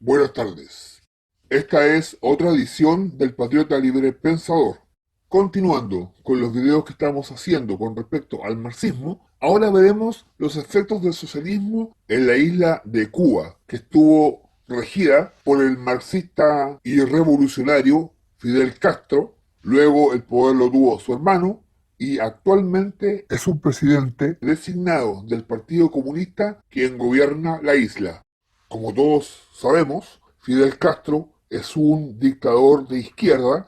Buenas tardes. Esta es otra edición del Patriota Libre Pensador. Continuando con los videos que estamos haciendo con respecto al marxismo, ahora veremos los efectos del socialismo en la isla de Cuba, que estuvo regida por el marxista y revolucionario Fidel Castro. Luego el poder lo tuvo su hermano y actualmente es un presidente designado del Partido Comunista quien gobierna la isla. Como todos sabemos, Fidel Castro es un dictador de izquierda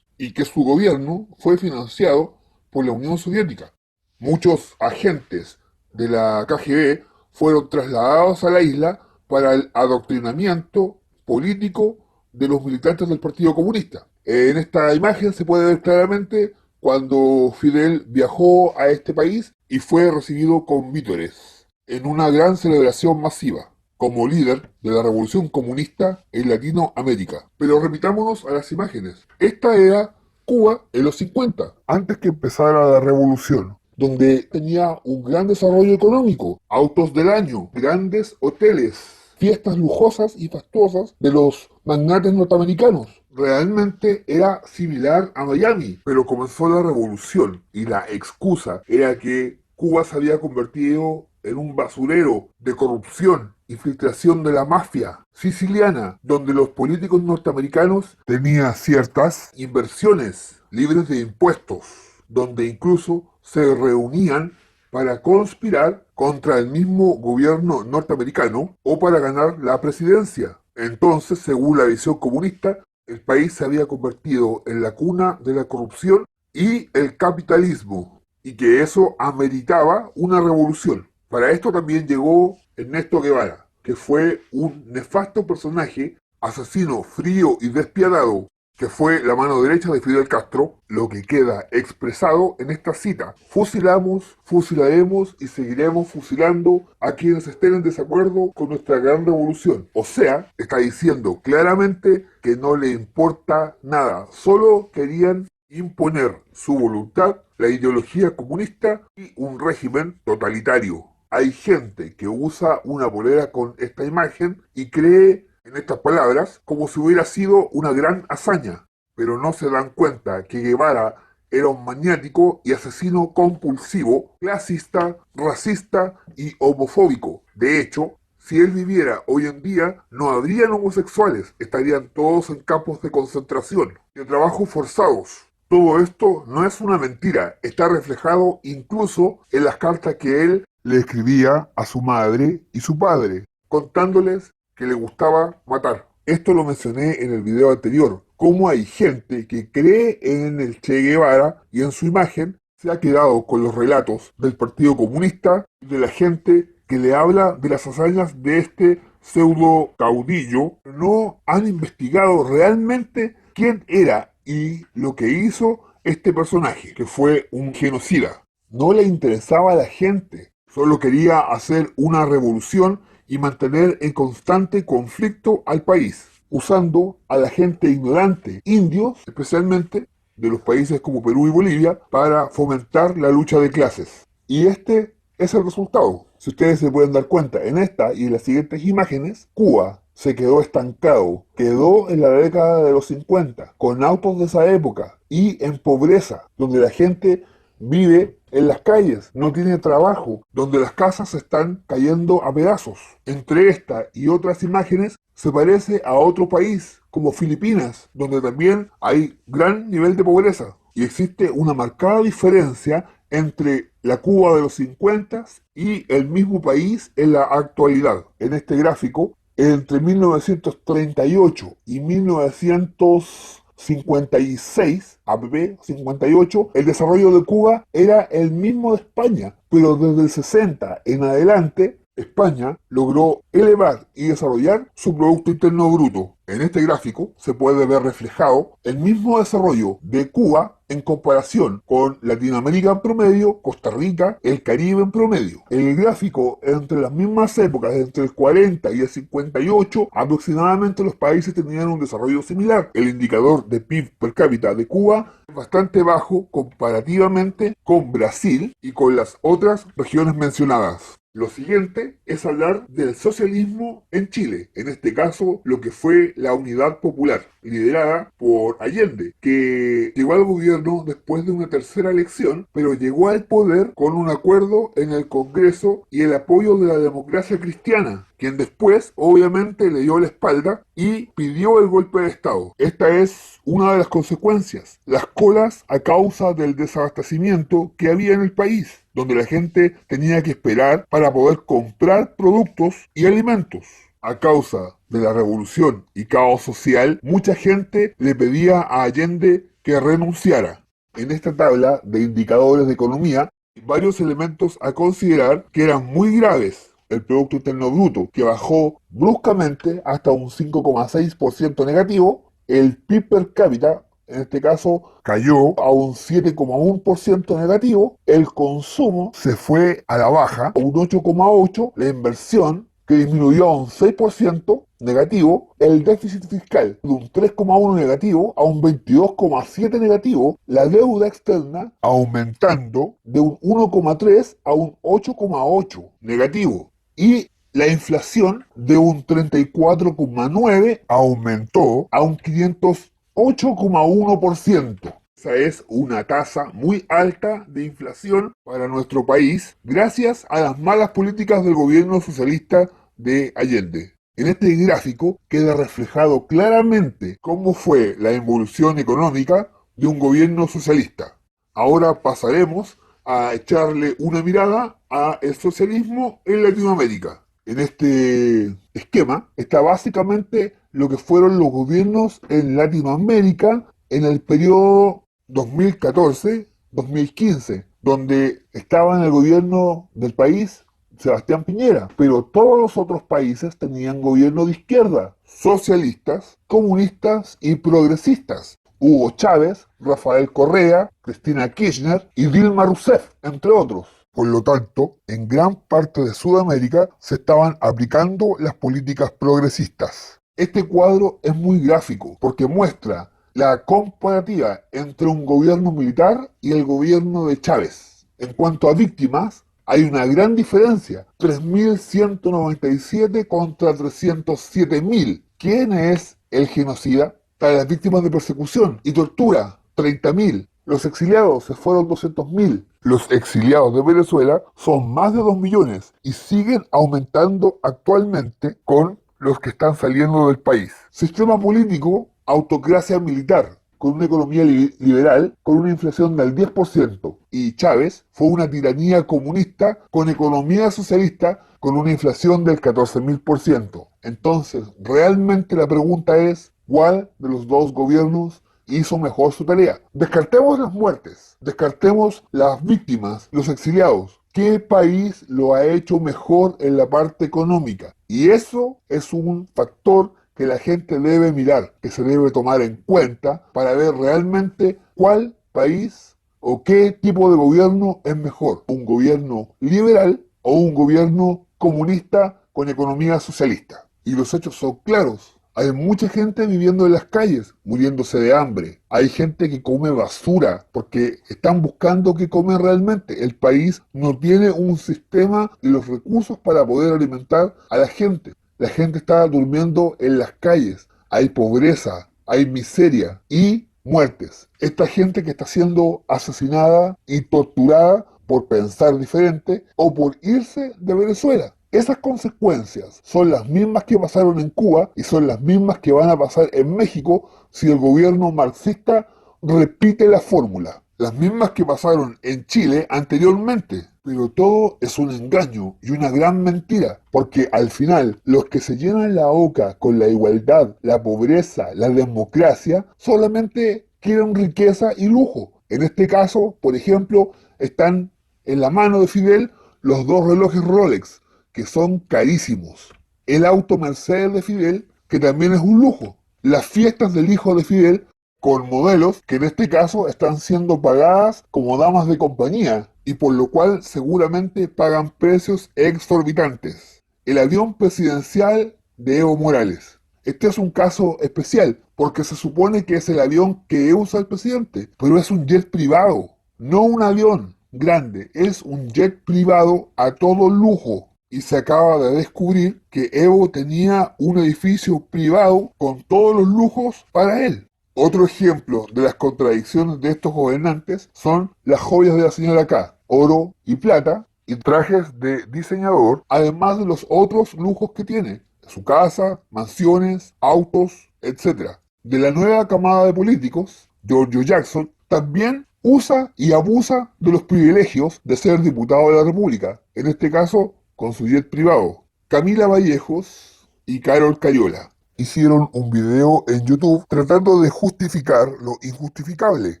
y que su gobierno fue financiado por la Unión Soviética. Muchos agentes de la KGB fueron trasladados a la isla para el adoctrinamiento político de los militantes del Partido Comunista. En esta imagen se puede ver claramente cuando Fidel viajó a este país y fue recibido con vítores en una gran celebración masiva como líder de la revolución comunista en Latinoamérica. Pero remitámonos a las imágenes. Esta era Cuba en los 50, antes que empezara la revolución, donde tenía un gran desarrollo económico, autos del año, grandes hoteles, fiestas lujosas y fastuosas de los magnates norteamericanos. Realmente era similar a Miami, pero comenzó la revolución y la excusa era que Cuba se había convertido en un basurero de corrupción, infiltración de la mafia siciliana, donde los políticos norteamericanos tenían ciertas inversiones libres de impuestos, donde incluso se reunían para conspirar contra el mismo gobierno norteamericano o para ganar la presidencia. Entonces, según la visión comunista, el país se había convertido en la cuna de la corrupción y el capitalismo, y que eso ameritaba una revolución. Para esto también llegó Ernesto Guevara, que fue un nefasto personaje, asesino frío y despiadado, que fue la mano derecha de Fidel Castro, lo que queda expresado en esta cita. Fusilamos, fusilaremos y seguiremos fusilando a quienes estén en desacuerdo con nuestra gran revolución. O sea, está diciendo claramente que no le importa nada, solo querían imponer su voluntad, la ideología comunista y un régimen totalitario. Hay gente que usa una polera con esta imagen y cree en estas palabras como si hubiera sido una gran hazaña, pero no se dan cuenta que Guevara era un maniático y asesino compulsivo, clasista, racista y homofóbico. De hecho, si él viviera hoy en día, no habrían homosexuales, estarían todos en campos de concentración, de trabajos forzados. Todo esto no es una mentira, está reflejado incluso en las cartas que él le escribía a su madre y su padre, contándoles que le gustaba matar. Esto lo mencioné en el video anterior, cómo hay gente que cree en el Che Guevara y en su imagen se ha quedado con los relatos del Partido Comunista y de la gente que le habla de las hazañas de este pseudo caudillo. No han investigado realmente quién era y lo que hizo este personaje, que fue un genocida. No le interesaba a la gente, solo quería hacer una revolución y mantener en constante conflicto al país, usando a la gente ignorante, indios especialmente, de los países como Perú y Bolivia, para fomentar la lucha de clases. Y este es el resultado. Si ustedes se pueden dar cuenta, en esta y en las siguientes imágenes, Cuba se quedó estancado, quedó en la década de los 50, con autos de esa época y en pobreza, donde la gente vive en las calles, no tiene trabajo, donde las casas se están cayendo a pedazos. Entre esta y otras imágenes se parece a otro país, como Filipinas, donde también hay gran nivel de pobreza. Y existe una marcada diferencia entre la Cuba de los 50 y el mismo país en la actualidad. En este gráfico, entre 1938 y 1956, APP 58, el desarrollo de Cuba era el mismo de España, pero desde el 60 en adelante, España logró elevar y desarrollar su Producto Interno Bruto. En este gráfico se puede ver reflejado el mismo desarrollo de Cuba en comparación con Latinoamérica en promedio, Costa Rica, el Caribe en promedio. El gráfico entre las mismas épocas, entre el 40 y el 58, aproximadamente los países tenían un desarrollo similar. El indicador de PIB per cápita de Cuba es bastante bajo comparativamente con Brasil y con las otras regiones mencionadas. Lo siguiente es hablar del socialismo en Chile, en este caso lo que fue la Unidad Popular, liderada por Allende, que llegó al gobierno después de una tercera elección, pero llegó al poder con un acuerdo en el Congreso y el apoyo de la democracia cristiana, quien después obviamente le dio la espalda y pidió el golpe de Estado. Esta es una de las consecuencias, las colas a causa del desabastecimiento que había en el país, donde la gente tenía que esperar para poder comprar productos y alimentos. A causa de la revolución y caos social, mucha gente le pedía a Allende que renunciara. En esta tabla de indicadores de economía, hay varios elementos a considerar que eran muy graves. El Producto Interno Bruto, que bajó bruscamente hasta un 5,6% negativo, el PIB per cápita, en este caso, cayó a un 7,1% negativo, el consumo se fue a la baja, a un 8,8%, la inversión que disminuyó a un 6% negativo, el déficit fiscal de un 3,1 negativo a un 22,7 negativo, la deuda externa aumentando de un 1,3 a un 8,8 negativo y la inflación de un 34,9 aumentó a un 508,1%. Esa es una tasa muy alta de inflación para nuestro país gracias a las malas políticas del gobierno socialista de Allende. En este gráfico queda reflejado claramente cómo fue la evolución económica de un gobierno socialista. Ahora pasaremos a echarle una mirada al socialismo en Latinoamérica. En este esquema está básicamente lo que fueron los gobiernos en Latinoamérica en el periodo 2014-2015, donde estaba en el gobierno del país Sebastián Piñera, pero todos los otros países tenían gobierno de izquierda, socialistas, comunistas y progresistas. Hugo Chávez, Rafael Correa, Cristina Kirchner y Dilma Rousseff, entre otros. Por lo tanto, en gran parte de Sudamérica se estaban aplicando las políticas progresistas. Este cuadro es muy gráfico porque muestra la comparativa entre un gobierno militar y el gobierno de Chávez. En cuanto a víctimas, hay una gran diferencia, 3.197 contra 307.000. ¿Quién es el genocida? Para las víctimas de persecución y tortura, 30.000. Los exiliados se fueron 200.000. Los exiliados de Venezuela son más de 2 millones y siguen aumentando actualmente con los que están saliendo del país. Sistema político, autocracia militar, con una economía liberal, con una inflación del 10%. Y Chávez fue una tiranía comunista con economía socialista, con una inflación del 14.000%. Entonces, realmente la pregunta es, ¿cuál de los dos gobiernos hizo mejor su tarea? Descartemos las muertes, descartemos las víctimas, los exiliados. ¿Qué país lo ha hecho mejor en la parte económica? Y eso es un factor que la gente debe mirar, que se debe tomar en cuenta para ver realmente cuál país o qué tipo de gobierno es mejor. ¿Un gobierno liberal o un gobierno comunista con economía socialista? Y los hechos son claros. Hay mucha gente viviendo en las calles, muriéndose de hambre. Hay gente que come basura porque están buscando qué comer realmente. El país no tiene un sistema y los recursos para poder alimentar a la gente. La gente está durmiendo en las calles. Hay pobreza, hay miseria y muertes. Esta gente que está siendo asesinada y torturada por pensar diferente o por irse de Venezuela. Esas consecuencias son las mismas que pasaron en Cuba y son las mismas que van a pasar en México si el gobierno marxista repite la fórmula. Las mismas que pasaron en Chile anteriormente. Pero todo es un engaño y una gran mentira, porque al final los que se llenan la boca con la igualdad, la pobreza, la democracia, solamente quieren riqueza y lujo. En este caso, por ejemplo, están en la mano de Fidel los dos relojes Rolex, que son carísimos. El auto Mercedes de Fidel, que también es un lujo. Las fiestas del hijo de Fidel, con modelos que en este caso están siendo pagadas como damas de compañía, y por lo cual seguramente pagan precios exorbitantes. El avión presidencial de Evo Morales. Este es un caso especial, porque se supone que es el avión que usa el presidente, pero es un jet privado, no un avión grande, es un jet privado a todo lujo. y se acaba de descubrir que Evo tenía un edificio privado con todos los lujos para él. Otro ejemplo de las contradicciones de estos gobernantes son las joyas de la señora K, oro y plata, y trajes de diseñador, además de los otros lujos que tiene, su casa, mansiones, autos, etc. De la nueva camada de políticos, Giorgio Jackson también usa y abusa de los privilegios de ser diputado de la República, en este caso con su jet privado. Camila Vallejos y Carol Cariola hicieron un video en YouTube tratando de justificar lo injustificable,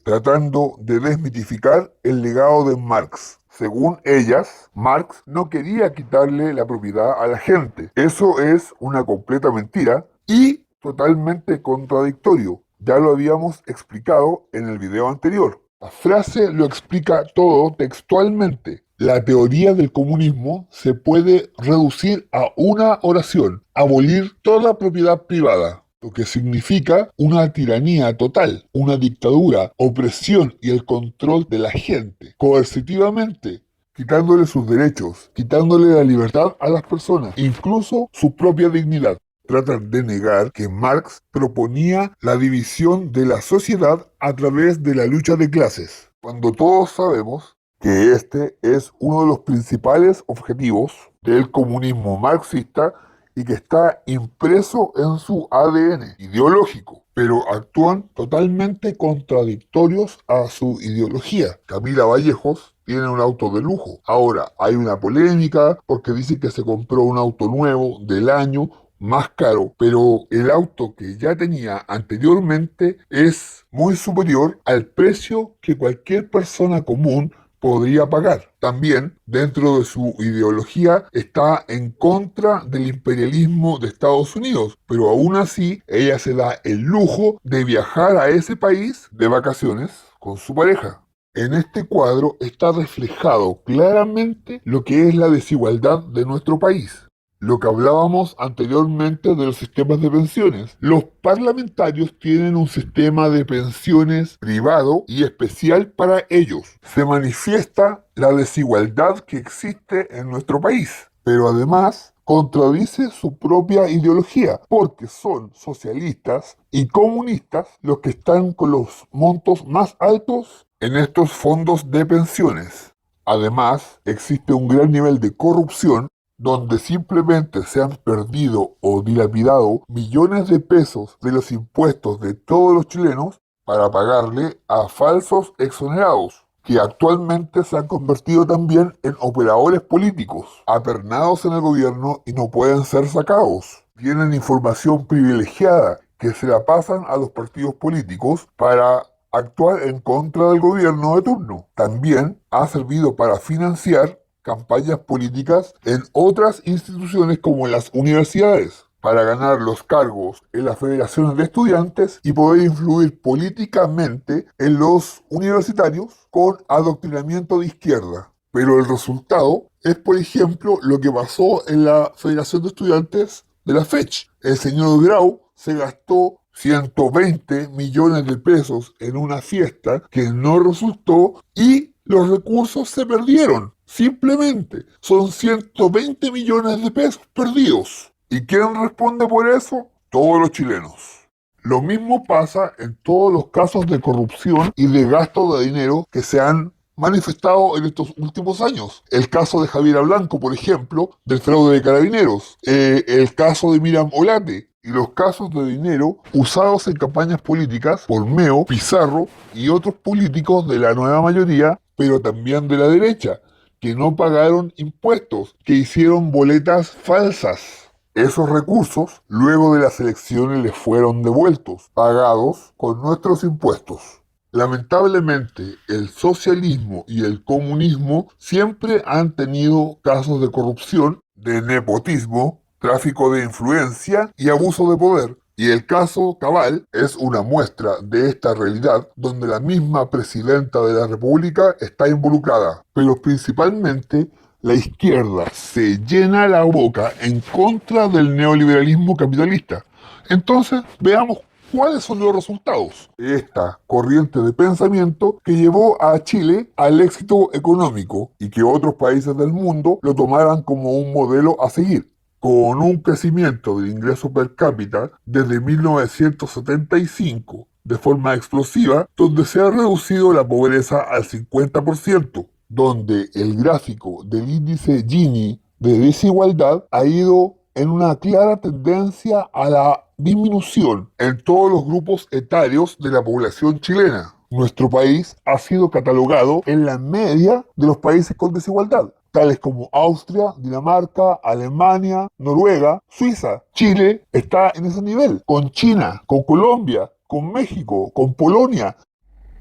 tratando de desmitificar el legado de Marx. Según ellas, Marx no quería quitarle la propiedad a la gente. Eso es una completa mentira y totalmente contradictorio. Ya lo habíamos explicado en el video anterior. La frase lo explica todo textualmente. La teoría del comunismo se puede reducir a una oración: abolir toda propiedad privada, lo que significa una tiranía total, una dictadura, opresión y el control de la gente, coercitivamente, quitándole sus derechos, quitándole la libertad a las personas, incluso su propia dignidad. Tratan de negar que Marx proponía la división de la sociedad a través de la lucha de clases, cuando todos sabemos que este es uno de los principales objetivos del comunismo marxista y que está impreso en su ADN ideológico, pero actúan totalmente contradictorios a su ideología. Camila Vallejos tiene un auto de lujo. Ahora, hay una polémica porque dice que se compró un auto nuevo del año más caro, pero el auto que ya tenía anteriormente es muy superior al precio que cualquier persona común podría pagar. También, dentro de su ideología, está en contra del imperialismo de Estados Unidos, pero aún así ella se da el lujo de viajar a ese país de vacaciones con su pareja. En este cuadro está reflejado claramente lo que es la desigualdad de nuestro país. Lo que hablábamos anteriormente de los sistemas de pensiones. Los parlamentarios tienen un sistema de pensiones privado y especial para ellos. Se manifiesta la desigualdad que existe en nuestro país, pero además contradice su propia ideología, porque son socialistas y comunistas los que están con los montos más altos en estos fondos de pensiones. Además, existe un gran nivel de corrupción donde simplemente se han perdido o dilapidado millones de pesos de los impuestos de todos los chilenos para pagarle a falsos exonerados, que actualmente se han convertido también en operadores políticos, apernados en el gobierno y no pueden ser sacados. Tienen información privilegiada que se la pasan a los partidos políticos para actuar en contra del gobierno de turno. También ha servido para financiar campañas políticas en otras instituciones como las universidades, para ganar los cargos en las federaciones de estudiantes y poder influir políticamente en los universitarios con adoctrinamiento de izquierda. Pero el resultado es, por ejemplo, lo que pasó en la Federación de Estudiantes de la FECH. El señor Grau se gastó 120 millones de pesos en una fiesta que no resultó y los recursos se perdieron. Simplemente son 120 millones de pesos perdidos. ¿Y quién responde por eso? Todos los chilenos. Lo mismo pasa en todos los casos de corrupción y de gasto de dinero que se han manifestado en estos últimos años. El caso de Javiera Blanco, por ejemplo, del fraude de Carabineros. El caso de Miriam Olate. Y los casos de dinero usados en campañas políticas por Meo, Pizarro y otros políticos de la nueva mayoría, pero también de la derecha, que no pagaron impuestos, que hicieron boletas falsas. Esos recursos, luego de las elecciones, les fueron devueltos, pagados con nuestros impuestos. Lamentablemente, el socialismo y el comunismo siempre han tenido casos de corrupción, de nepotismo, tráfico de influencia y abuso de poder. Y el caso Cabal es una muestra de esta realidad donde la misma presidenta de la República está involucrada. Pero principalmente la izquierda se llena la boca en contra del neoliberalismo capitalista. Entonces, veamos ¿Cuáles son los resultados de esta corriente de pensamiento que llevó a Chile al éxito económico y que otros países del mundo lo tomaran como un modelo a seguir? Con un crecimiento del ingreso per cápita desde 1975 de forma explosiva, donde se ha reducido la pobreza al 50%, donde el gráfico del índice Gini de desigualdad ha ido en una clara tendencia a la disminución en todos los grupos etarios de la población chilena. Nuestro país ha sido catalogado en la media de los países con desigualdad, tales como Austria, Dinamarca, Alemania, Noruega, Suiza. Chile está en ese nivel, con China, con Colombia, con México, con Polonia.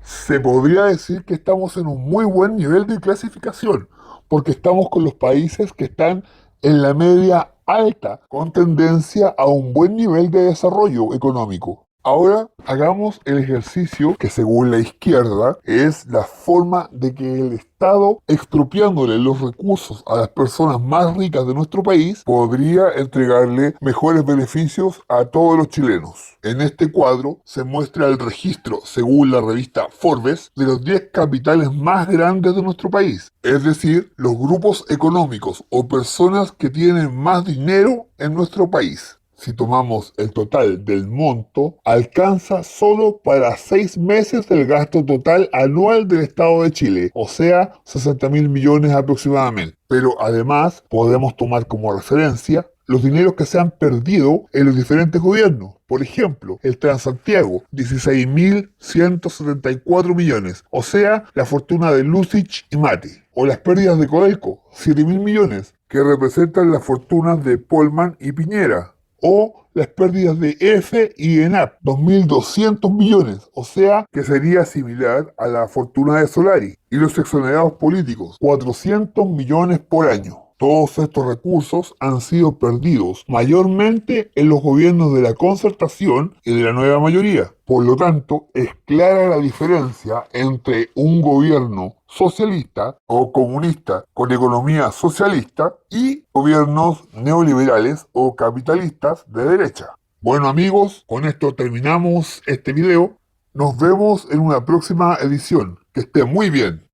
Se podría decir que estamos en un muy buen nivel de clasificación, porque estamos con los países que están en la media alta, con tendencia a un buen nivel de desarrollo económico. Ahora hagamos el ejercicio que según la izquierda es la forma de que el Estado, expropiándole los recursos a las personas más ricas de nuestro país, podría entregarle mejores beneficios a todos los chilenos. En este cuadro se muestra el registro, según la revista Forbes, de los 10 capitales más grandes de nuestro país, es decir, los grupos económicos o personas que tienen más dinero en nuestro país. Si tomamos el total del monto, alcanza solo para 6 meses el gasto total anual del Estado de Chile, o sea, 60.000 millones aproximadamente. Pero además podemos tomar como referencia los dineros que se han perdido en los diferentes gobiernos. Por ejemplo, el Transantiago, 16.174 millones, o sea, la fortuna de Lucich y Mati. O las pérdidas de Codelco, 7.000 millones, que representan las fortunas de Polman y Piñera. O las pérdidas de F y ENAP, 2.200 millones, o sea que sería similar a la fortuna de Solari. Y los exonerados políticos, 400 millones por año. Todos estos recursos han sido perdidos mayormente en los gobiernos de la Concertación y de la Nueva Mayoría. Por lo tanto, es clara la diferencia entre un gobierno socialista o comunista con economía socialista y gobiernos neoliberales o capitalistas de derecha. Bueno amigos, con esto terminamos este video. Nos vemos en una próxima edición. Que esté muy bien.